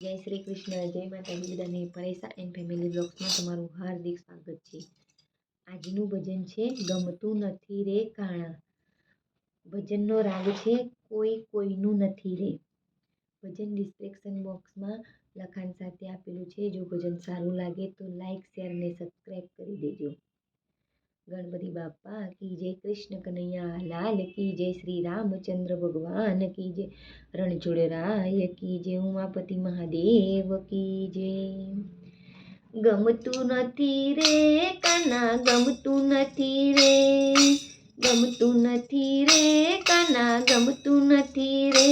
જય શ્રી કૃષ્ણ, જય માતાજી બધાને. પરેશા એન્ડ ફેમિલી બ્લોગ્સમાં તમારું હાર્દિક સ્વાગત છે. આજનું ભજન છે ગમતું નથી રે કાણા. ભજનનો રાગ છે કોઈ કોઈનું નથી રે. ભજન ડિસ્ક્રિપ્શન બોક્સમાં લખાણ સાથે આપેલું છે. જો ભજન સારું લાગે તો લાઈક, શેર અને સબસ્ક્રાઈબ કરી દેજો. ગણપતિ બાપા કી જય, કૃષ્ણ કનૈયા લાલ કી જય, શ્રી રામચંદ્ર ભગવાન કી જય, રણછોડરાય કી જય, ઉમાપતિ મહાદેવ કી જય. ગમતું નથી રે કાના, ગમતું નથી રે, ગમતું નથી રે કાના, ગમતું નથી રે.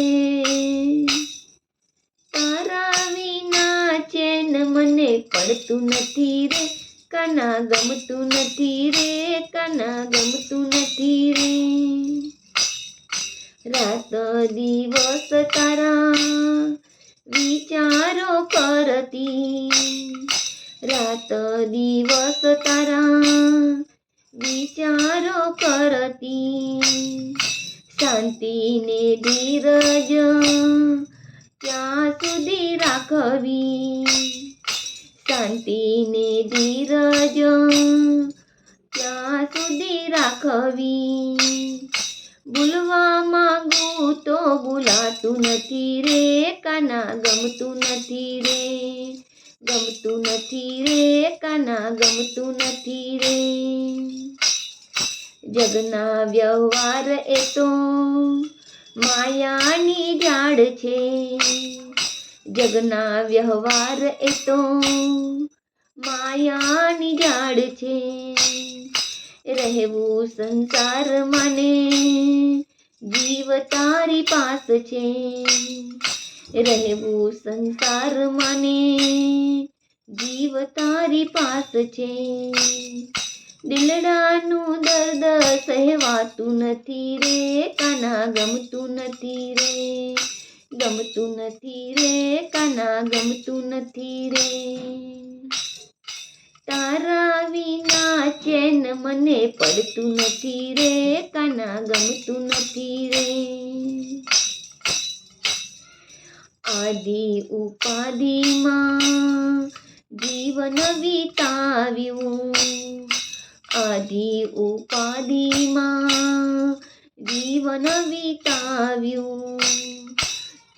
તારા વિના ચેન મને પડતું નથી રે કાના, ગમતું નથી રે કાના, ગમતું નથી રે. રાત દિવસ તારા વિચારો કરતી, રાત દિવસ તારા વિચારો કરતી. શાંતિને ધીરજ ક્યાં સુધી રાખવી, શાંતિને ધીરજ ક્યાં સુધી રાખવી. ભૂલવા માંગુ તો ભૂલાતું નથી રે કાના, ગમતું નથી રે, ગમતું નથી રે કાના, ગમતું નથી રે. જગના વ્યવહાર એ તો માયાની ઝાડ છે, જગના વ્યવહાર એ તો માયાની ઝાડ છે. રહેવું સંસાર માને જીવ તારી પાસ છે, રહેવું સંસાર માને જીવ તારી પાસ છે. દિલડાનું દર્દ સહેવાતું નથી રે કાના, ગમતું નથી રે, ગમતું નથી રે કાના, ગમતું નથી રે. તારા વિના ચેન મને પડતું નથી રે કાના, ગમતું નથી રે. આદિ ઉપાધિમાં જીવન વિતાવ્યું, આદિ ઉપાધિમાં જીવન વિતાવ્યું.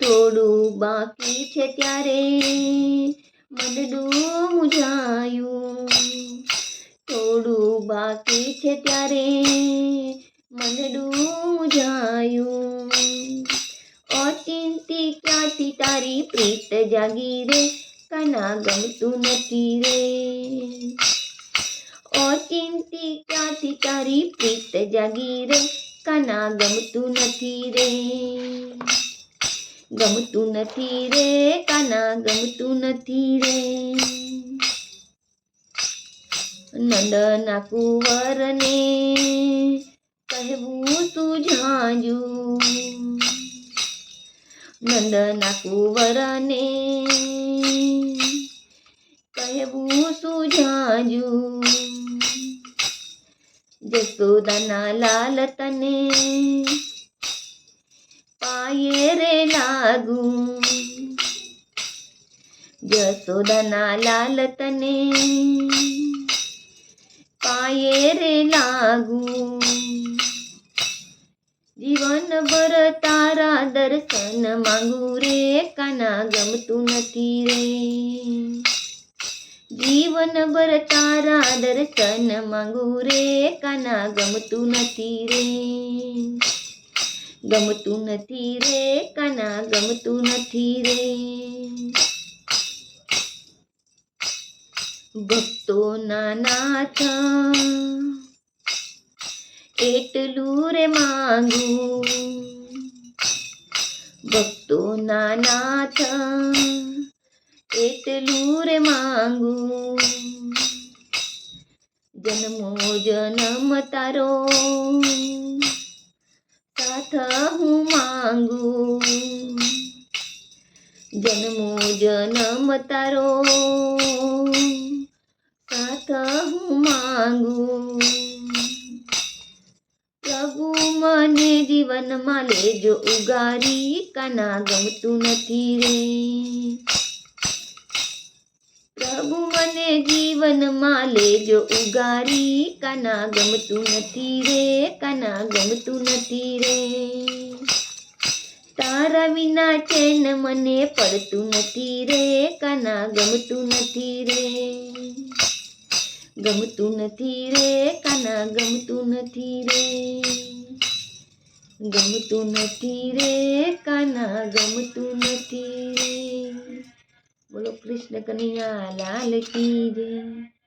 થોડું બાકી છે ત્યારે મનડું મૂંઝાયું, થોડું બાકી છે ત્યારે મનડું મૂંઝાયું. અચિંતી ક્યાંથી તારી પ્રીત જાગી રે કાના, ગમતું નથી રે. અચિંતી ક્યાંથી તારી પ્રીત જાગી રે કાના, ગમતું નથી રે, ગમતું નથી રે કાના, ગમતું નથી રે. નંદના કુંવરને કહેવું સુઝાયું, નંદના કુંવરને કહેવું સુઝાયું. જશોદાના લાલ તને પાયે રે લાગુ, જશોદાના લાલ તને પાયે રે લાગુ. જીવન ભર તારા દર્શન માંગુ રે કાના, ગમતું નથી રે, જીવન ભર તારા દર્શન માંગુ રે કાના, ગમતું નથી રે, ગમતું નથી રે કાના, ગમતું નથી રે. ભક્તોના નાથ એટલું રે માંગુ, ભક્તોના નાથ એટલું રે માંગુ. જન્મો જન્મ તારો સાથ હું માંગુ, જન્મો જન્મ તારો સાથ હું માંગુ. પ્રભુ મને જીવનમાં લેજો ઉગારી કાના, ગમતું નથી રે, હાથમાં લેજો ઉગારી, કાના ગમતું નથી રે, કાના ગમતું નથી રે. તારા વિના ચેન મને પડતું નથી રે, કાના ગમતું નથી રે. ગમતું નથી રે કાના, ગમતું નથી રે. ગમતું નથી રે કાના, ગમતું નથી રે. બોલો કૃષ્ણ કનૈયા લાલ કી જય.